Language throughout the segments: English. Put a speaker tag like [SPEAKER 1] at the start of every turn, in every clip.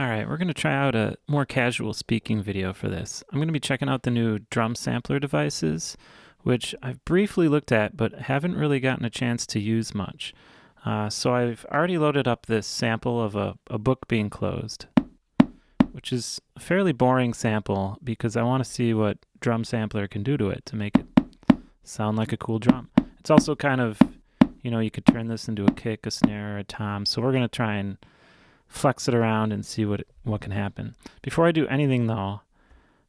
[SPEAKER 1] All right, we're going to try out a more casual speaking video for this. I'm going to be checking out the new drum sampler devices, which I've briefly looked at but haven't really gotten a chance to use much. So I've already loaded up this sample of a book being closed, which is a fairly boring sample because I want to see what drum sampler can do to it to make it sound like a cool drum. It's also kind of, you could turn this into a kick, a snare, or a tom. So we're going to try and flex it around and see what can happen. Before I do anything though,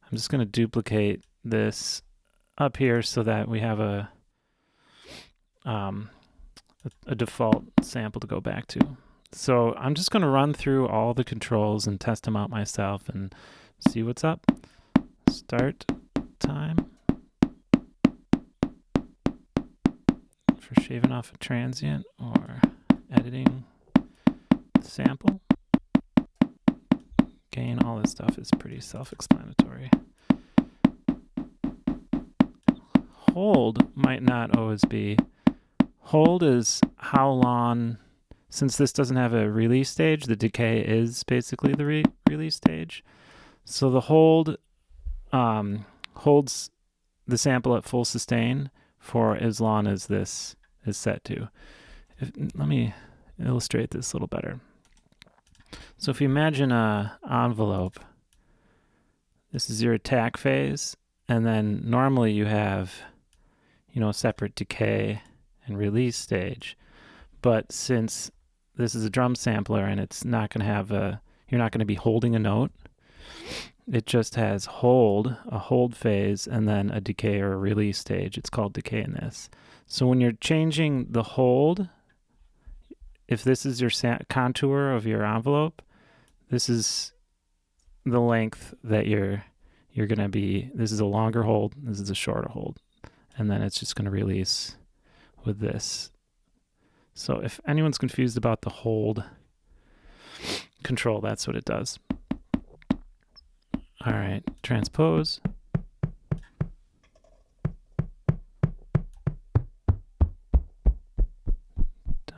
[SPEAKER 1] I'm just going to duplicate this up here so that we have a default sample to go back to. So I'm just going to run through all the controls and test them out myself and see what's up. Start time for shaving off a transient or editing the sample. Gain, all this stuff is pretty self-explanatory. Hold might not always be. Hold is how long, since this doesn't have a release stage, the decay is basically the release stage. So the hold holds the sample at full sustain for as long as this is set to. Let me illustrate this a little better. So if you imagine an envelope, this is your attack phase, and then normally you have, a separate decay and release stage. But since this is a drum sampler and it's not going to have you're not going to be holding a note, it just has a hold phase, and then a decay or a release stage. It's called decay in this. So when you're changing the hold, if this is your contour of your envelope, this is the length that you're going to be. This is a longer hold. This is a shorter hold. And then it's just going to release with this. So if anyone's confused about the hold control, that's what it does. All right, transpose.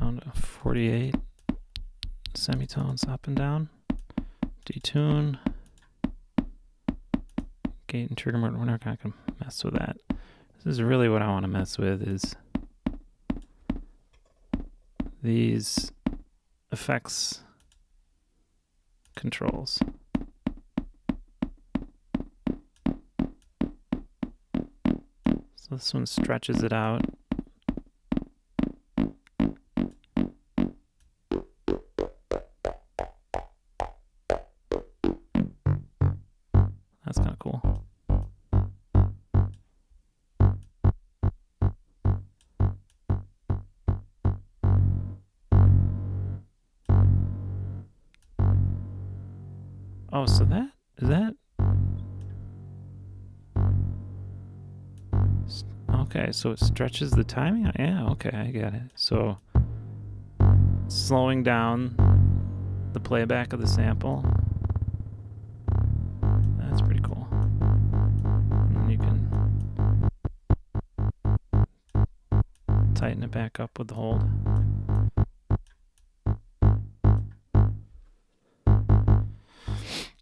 [SPEAKER 1] Down to 48 semitones up and down. Detune. Gate and trigger mode, we're not going to mess with that. This is really what I want to mess with is these effects controls. So this one stretches it out. That's kind of cool. Oh, so is that? Okay, so it stretches the timing? Yeah, okay, I get it. So slowing down the playback of the sample. That's pretty cool. And then you can tighten it back up with the hold.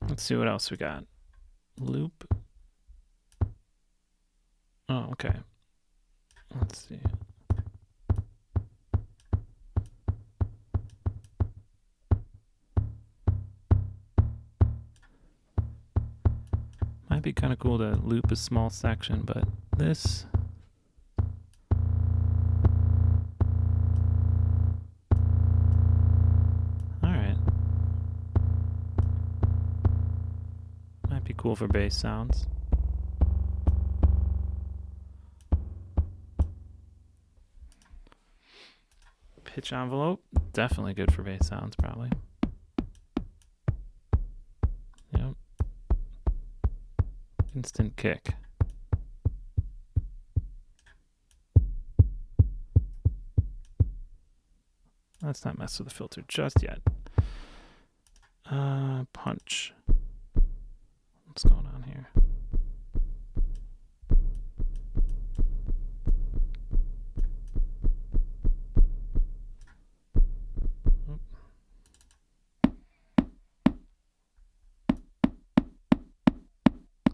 [SPEAKER 1] Let's see what else we got. Loop. Oh, okay. Let's see. Might be kind of cool to loop a small section, but this... Alright. Might be cool for bass sounds. Pitch envelope, definitely good for bass sounds, probably. Yep. Instant kick. Let's not mess with the filter just yet. Punch. What's going on here?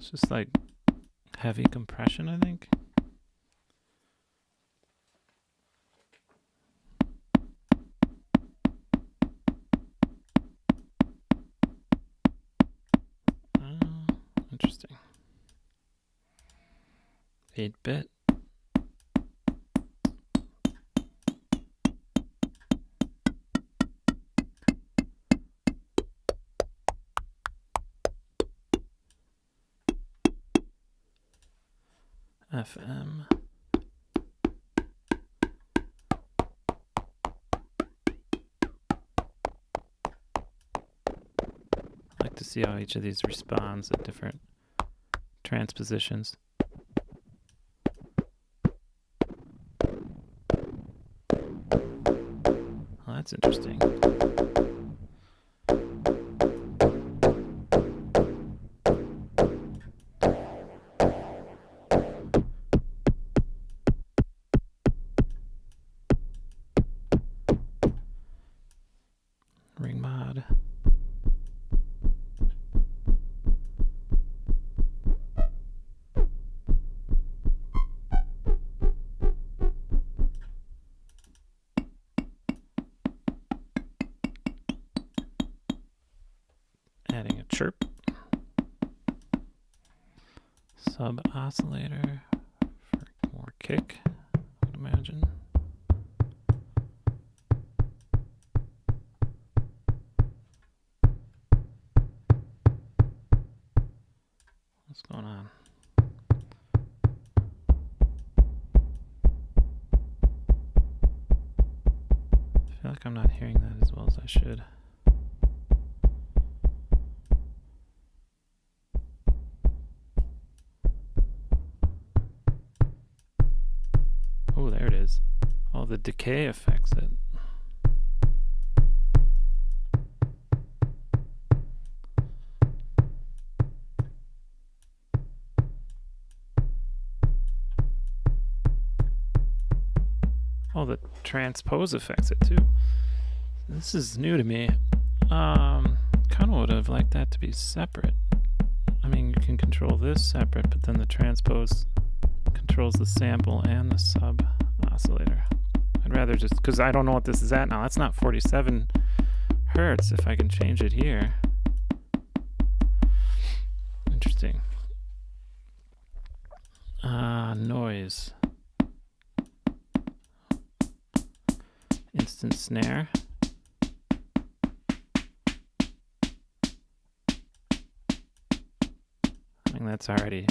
[SPEAKER 1] It's just like heavy compression, I think. Interesting. 8-bit. FM. I like to see how each of these responds at different transpositions. Well, that's interesting. Ring mod. Adding a chirp. Sub oscillator for more kick, I would imagine. What's going on? I feel like I'm not hearing that as well as I should. Oh, there it is. Oh, the decay affects it. Oh, the transpose affects it too. This is new to me. Kind of would have liked that to be separate. I mean, you can control this separate, but then the transpose controls the sample and the sub oscillator. I'd rather just, because I don't know what this is at now. That's not 47 hertz if I can change it here. Interesting. Noise. Instant snare. I think that's already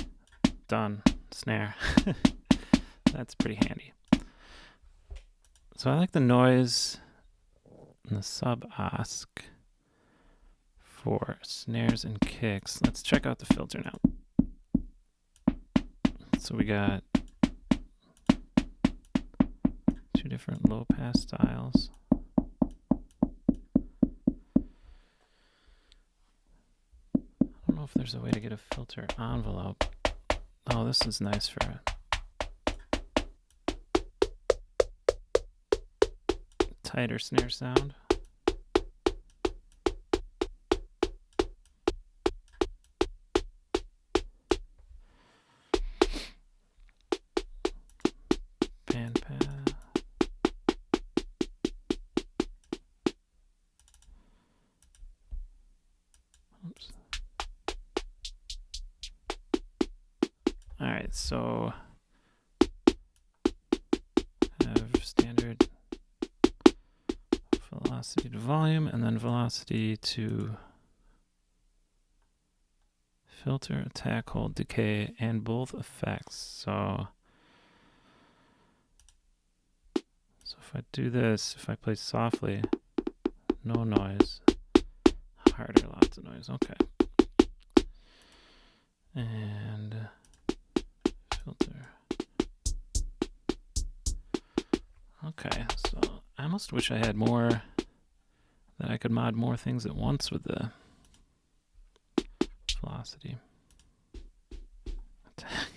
[SPEAKER 1] done. Snare. That's pretty handy. So I like the noise and the sub-osc for snares and kicks. Let's check out the filter now. So we got two different low-pass styles. I don't know if there's a way to get a filter envelope. Oh, this is nice for a tighter snare sound. Bandpass. Oops. All right, so have standard velocity to volume and then velocity to filter, attack, hold, decay, and both effects. So if I do this, if I play softly, no noise, harder, lots of noise. Okay. And filter. Okay, so I almost wish I had more, that I could mod more things at once with the velocity. Attack.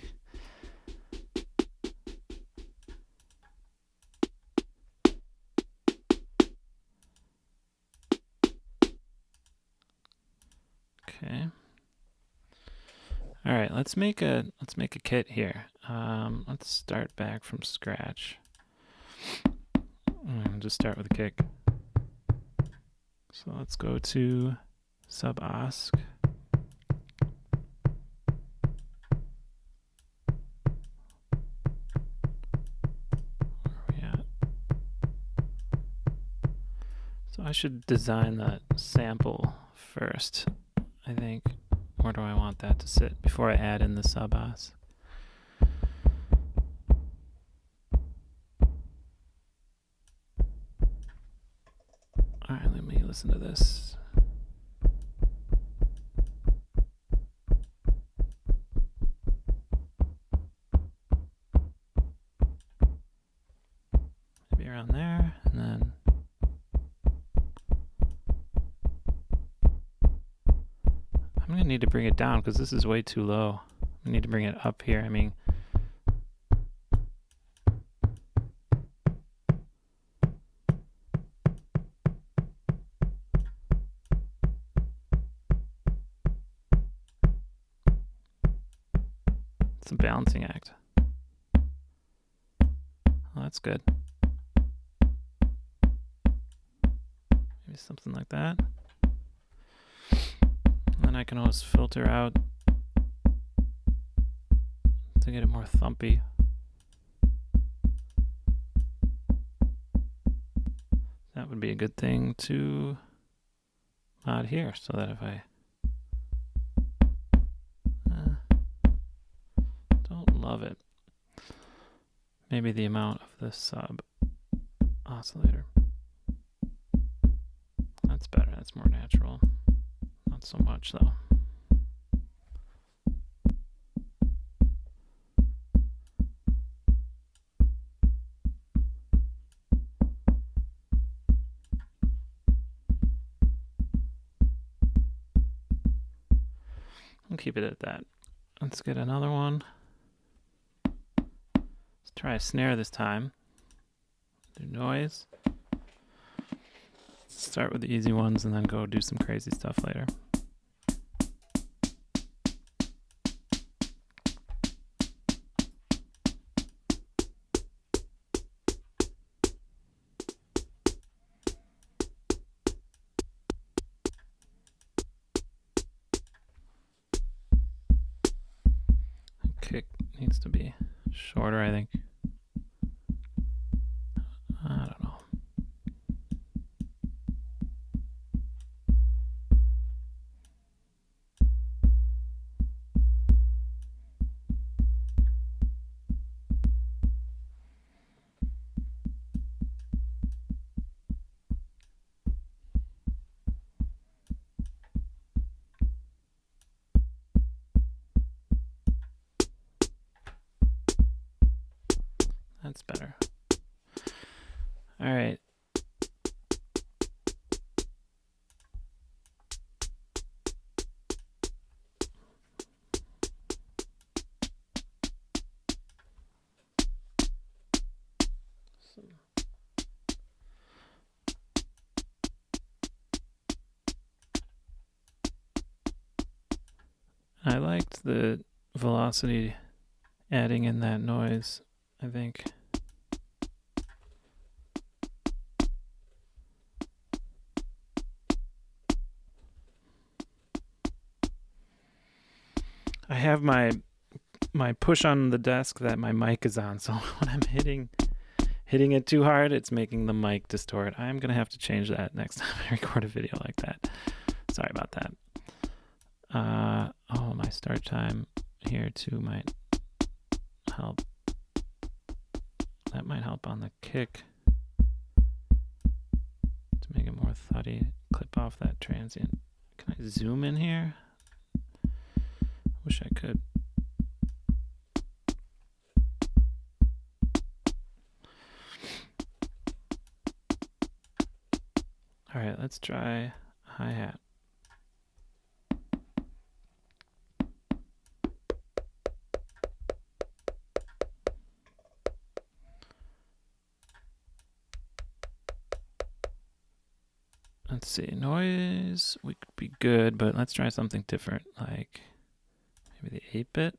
[SPEAKER 1] Okay. All right, let's make a kit here. Let's start back from scratch. Just start with a kick. So let's go to subask. So I should design that sample first, I think. Where do I want that to sit before I add in the subask? All right, let me listen to this. Maybe around there, and then I'm gonna need to bring it down because this is way too low. I need to bring it up here. I mean, it's a balancing act. Oh, that's good. Maybe something like that. And then I can always filter out to get it more thumpy. That would be a good thing to mod here, so that if I don't love it, maybe the amount of the sub oscillator. That's better, that's more natural. Not so much though. I'll keep it at that. Let's get another one. Let's try a snare this time. Do noise. Start with the easy ones and then go do some crazy stuff later. Kick needs to be shorter, I think. I don't know. That's better. All right. I liked the velocity adding in that noise, I think. I have my push on the desk that my mic is on, so when I'm hitting it too hard, it's making the mic distort. I'm gonna have to change that next time I record a video like that. Sorry about that. Oh, my start time here too might help. That might help on the kick to make it more thuddy. Clip off that transient. Can I zoom in here? Wish I could. All right, let's try hi-hat. Let's see, noise, we could be good, but let's try something different, like Maybe the 8-bit.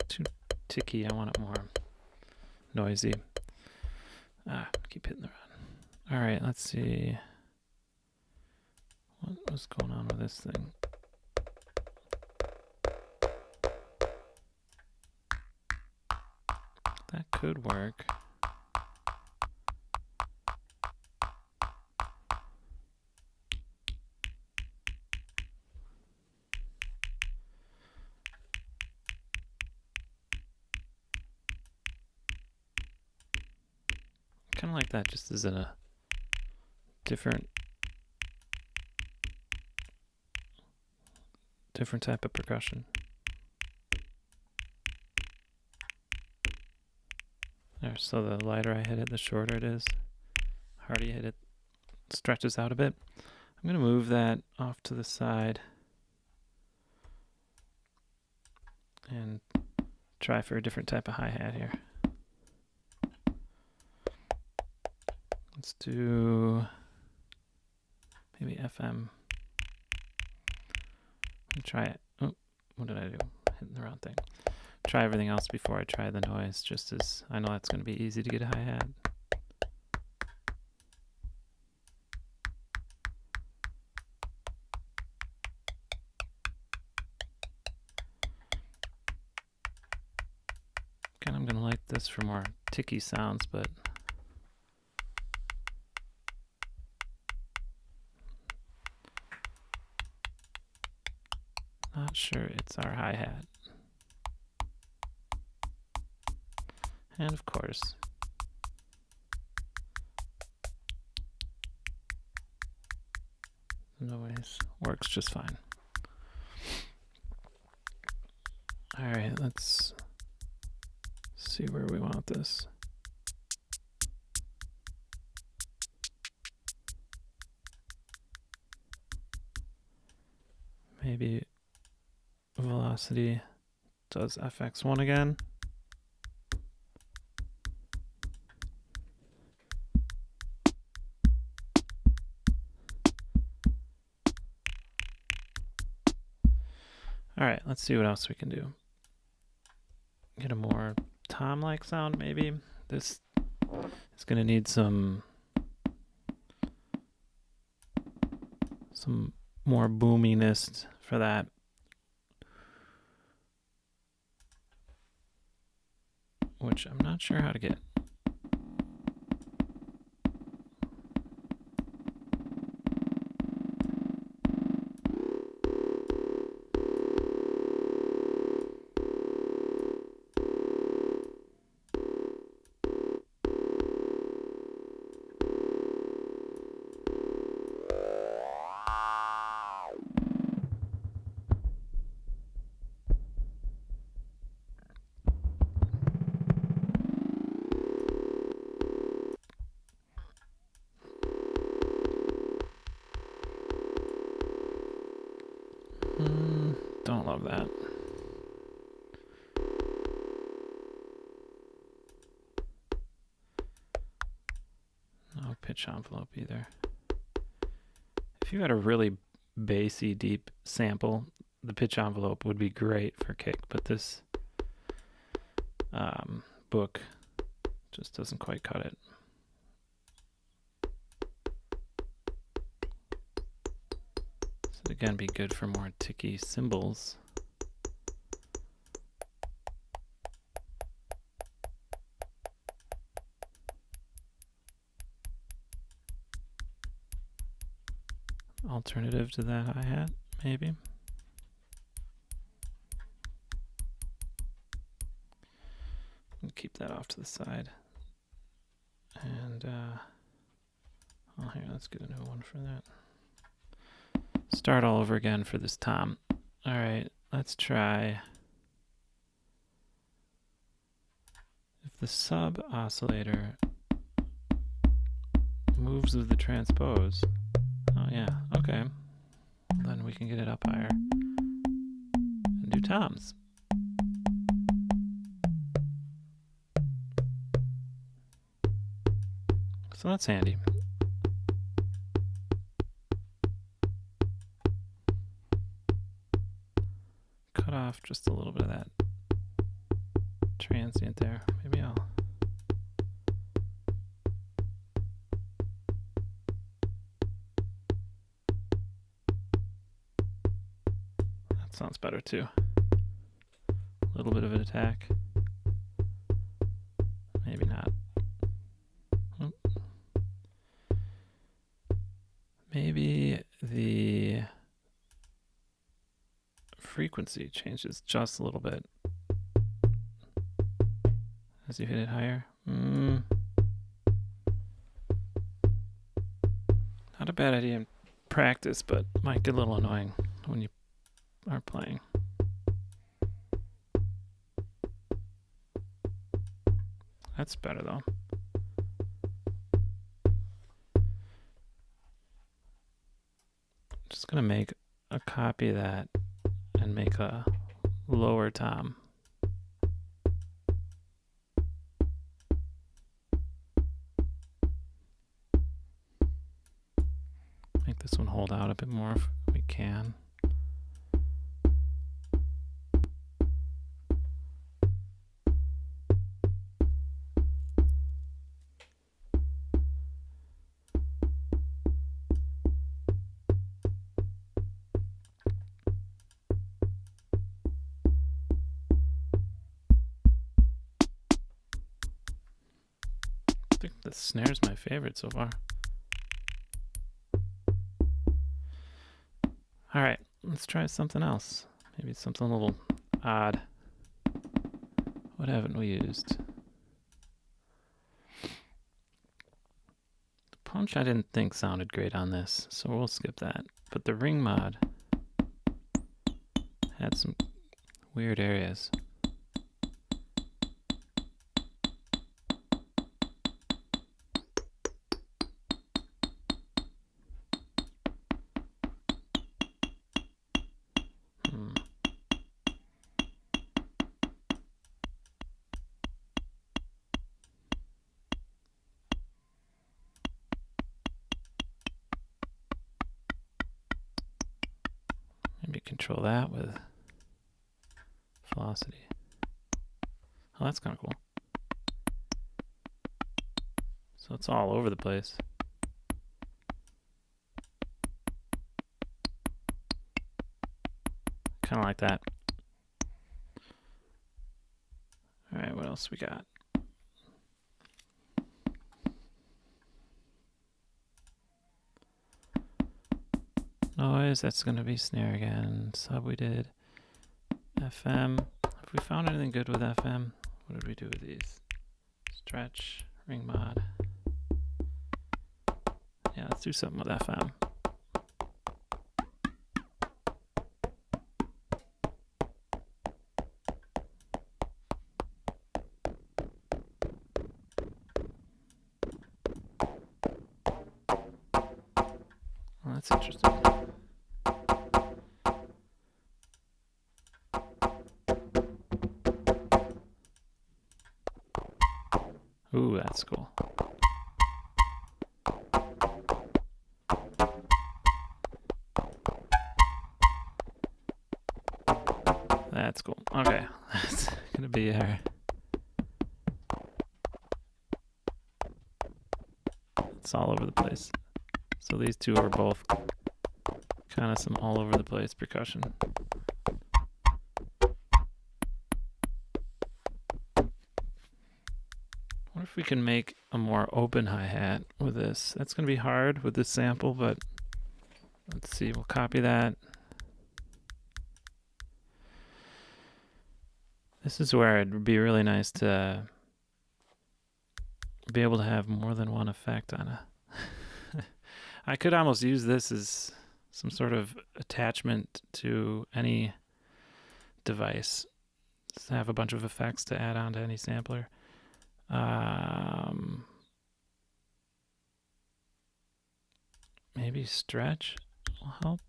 [SPEAKER 1] Too ticky. I want it more noisy. Keep hitting the run. All right, let's see. What was going on with this thing? That could work. Kind of like that, just as in a different type of percussion. There, so the lighter I hit it, the shorter it is. Harder you hit it, stretches out a bit. I'm going to move that off to the side and try for a different type of hi-hat here. Let's do maybe FM. Try it. Oh, what did I do? Hitting the wrong thing. Try everything else before I try the noise, just as I know that's going to be easy to get a hi-hat. Again, I'm going to like this for more ticky sounds, but not sure it's our hi-hat. And of course, the noise works just fine. All right, let's see where we want this. Maybe velocity does FX1 again. All right, let's see what else we can do. Get a more tom-like sound, maybe. This is going to need some more boominess for that. Which I'm not sure how to get. Don't love that. No pitch envelope either. If you had a really bassy, deep sample, the pitch envelope would be great for kick, but this book just doesn't quite cut it. This would again be good for more ticky cymbals. Alternative to that hi-hat, maybe. I'll keep that off to the side. And, oh, here, let's get a new one for that. Start all over again for this tom. All right, let's try. If the sub oscillator moves with the transpose, oh yeah, okay. Then we can get it up higher and do toms. So that's handy. Cut off just a little bit of that transient there. Maybe I'll... That sounds better too. A little bit of an attack. Maybe not. Maybe the frequency changes just a little bit as you hit it higher. Not a bad idea in practice, but might get a little annoying when you are playing. That's better though. Just gonna make a copy of that and make a lower tom. Make this one hold out a bit more if we can. I think the snare's my favorite so far. All right, let's try something else. Maybe something a little odd. What haven't we used? The punch I didn't think sounded great on this, so we'll skip that. But the ring mod had some weird areas. Maybe control that with velocity. Oh, that's kind of cool. So it's all over the place. Kind of like that. All right, what else we got? Noise, that's going to be snare again. Sub we did. FM. Have we found anything good with FM? What did we do with these? Stretch, ring mod. Yeah, let's do something with FM. Well, that's interesting. Ooh, that's cool. That's cool. Okay, that's gonna be our... It's all over the place. So these two are both kind of some all over the place percussion. What if we can make a more open hi-hat with this? That's going to be hard with this sample, but let's see. We'll copy that. This is where it'd be really nice to be able to have more than one effect on a... I could almost use this as some sort of attachment to any device. Just have a bunch of effects to add on to any sampler. Maybe stretch will help.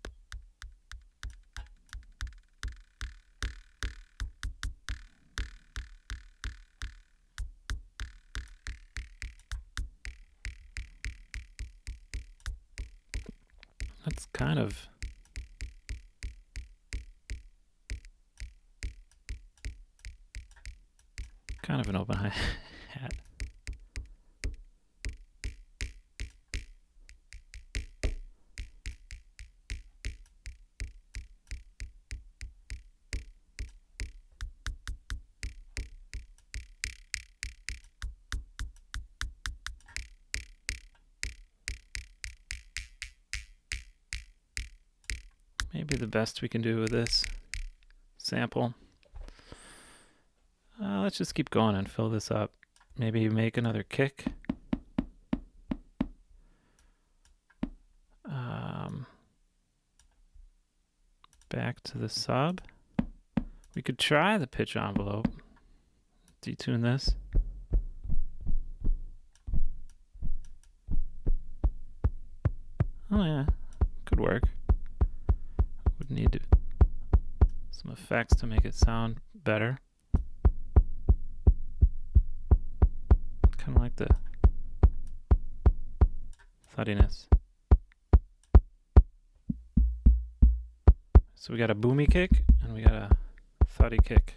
[SPEAKER 1] It's kind of an open hi-hat. Maybe the best we can do with this sample. Let's just keep going and fill this up. Maybe make another kick. Back to the sub. We could try the pitch envelope. Detune this. Oh yeah, could work. Would need some effects to make it sound better. Kind of like the thuddiness. So we got a boomy kick and we got a thuddy kick.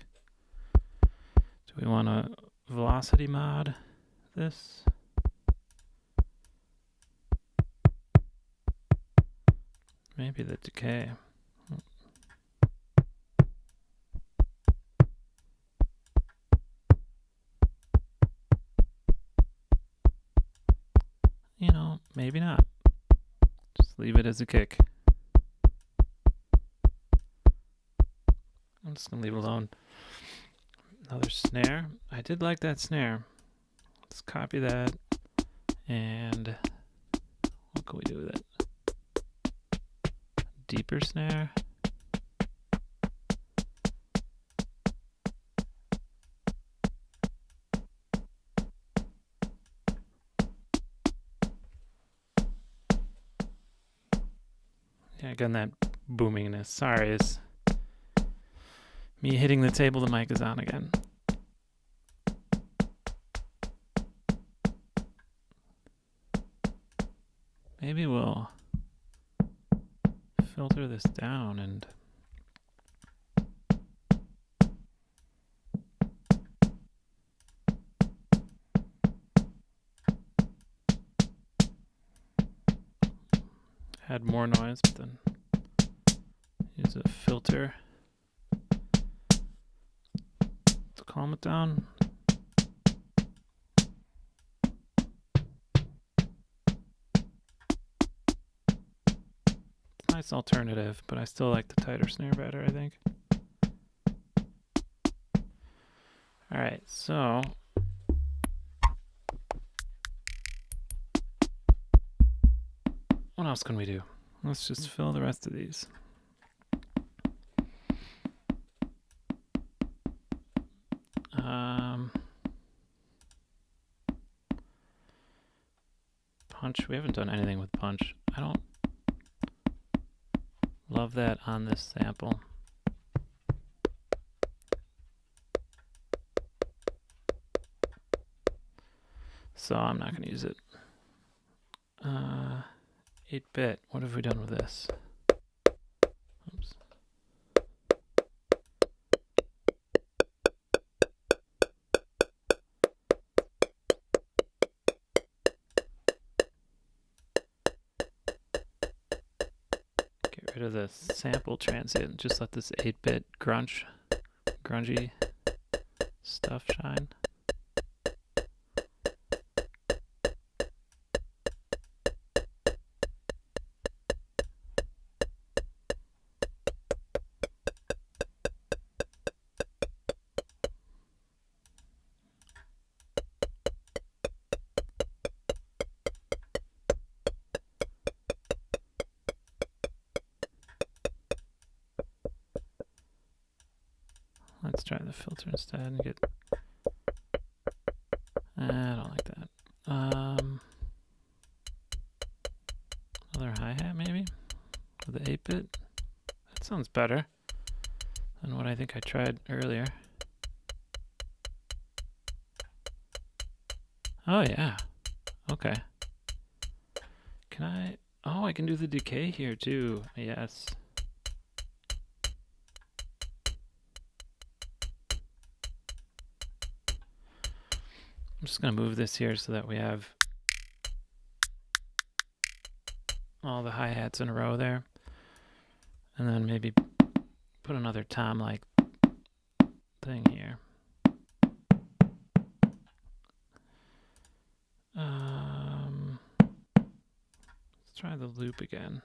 [SPEAKER 1] Do we want to velocity mod this? Maybe the decay. You know, maybe not. Just leave it as a kick. I'm just going to leave it alone. Another snare. I did like that snare. Let's copy that. And what can we do with it? Deeper snare. Yeah, again, that boomingness. Sorry, it's me hitting the table. The mic is on again. Maybe we'll filter this down and add more noise, but then use a filter to calm it down. Nice alternative, but I still like the tighter snare better, I think. Alright, so what else can we do? Let's just fill the rest of these. Punch. We haven't done anything with punch. I don't love that on this sample. So I'm not going to use it. 8-bit. What have we done with this? Oops. Get rid of the sample transient. Just let this 8-bit grungy stuff shine. Let's try the filter instead and get. I don't like that. Another hi-hat maybe with the 8-bit. That sounds better than what I think I tried earlier. Oh yeah. Okay. Can I Oh, I can do the decay here too. Yes. I'm just going to move this here so that we have all the hi-hats in a row there. And then maybe put another tom-like thing here. Let's try the loop again.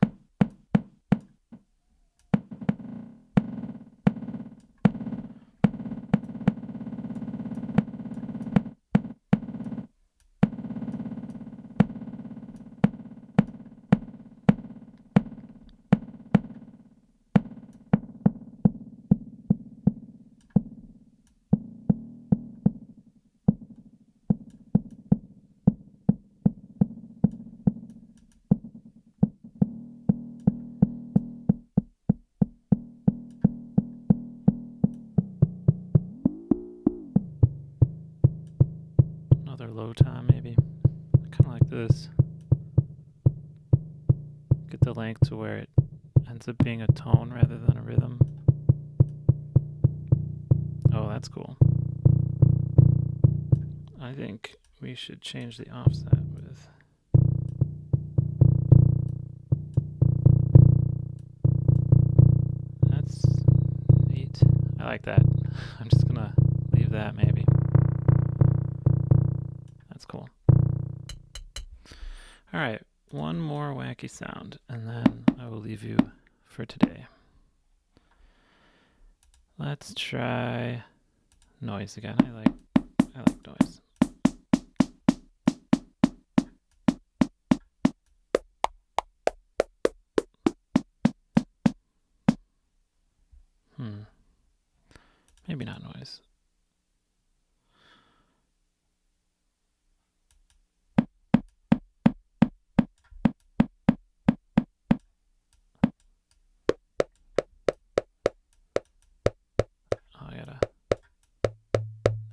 [SPEAKER 1] Another low tom maybe. Kind of like this. Get the length to where it ends up being a tone rather than a rhythm. Oh, that's cool. I think we should change the offset with... That's neat. I like that. I'm just gonna leave that maybe. That's cool. Alright, one more wacky sound, and then I will leave you for today. Let's try noise again. I like noise. Maybe not noise.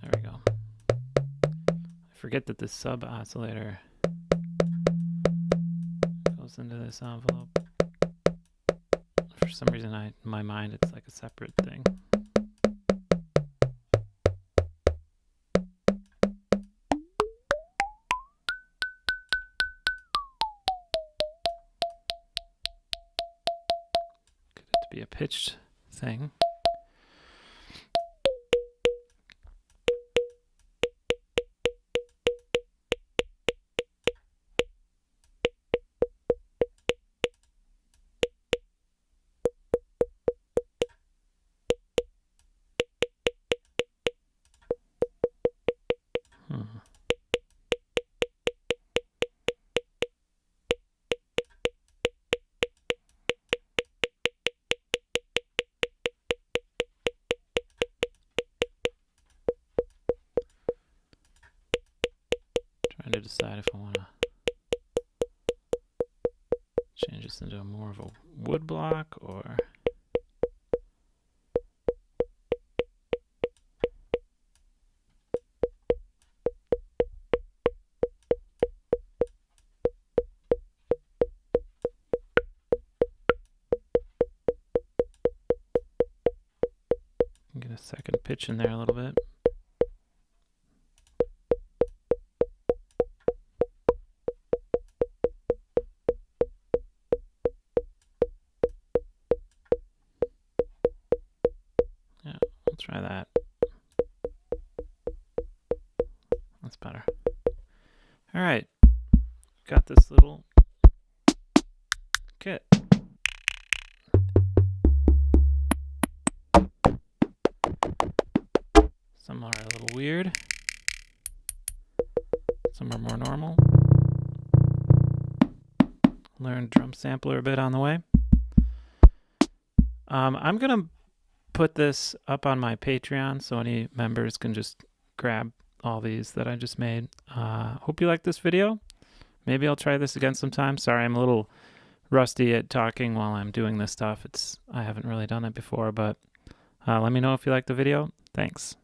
[SPEAKER 1] There we go. I forget that the sub oscillator goes into this envelope. For some reason, in my mind, it's like a separate thing. Get it to be a pitched thing. Trying to decide if I want to change this into more of a wood block or... Get a second pitch in there a little bit. Yeah, we'll try that. That's better. All right, got this little kit. Some are a little weird. Some are more normal. Learned drum sampler a bit on the way. I'm going to put this up on my Patreon so any members can just grab all these that I just made. Hope you liked this video. Maybe I'll try this again sometime. Sorry, I'm a little rusty at talking while I'm doing this stuff. I haven't really done it before, but let me know if you like the video. Thanks.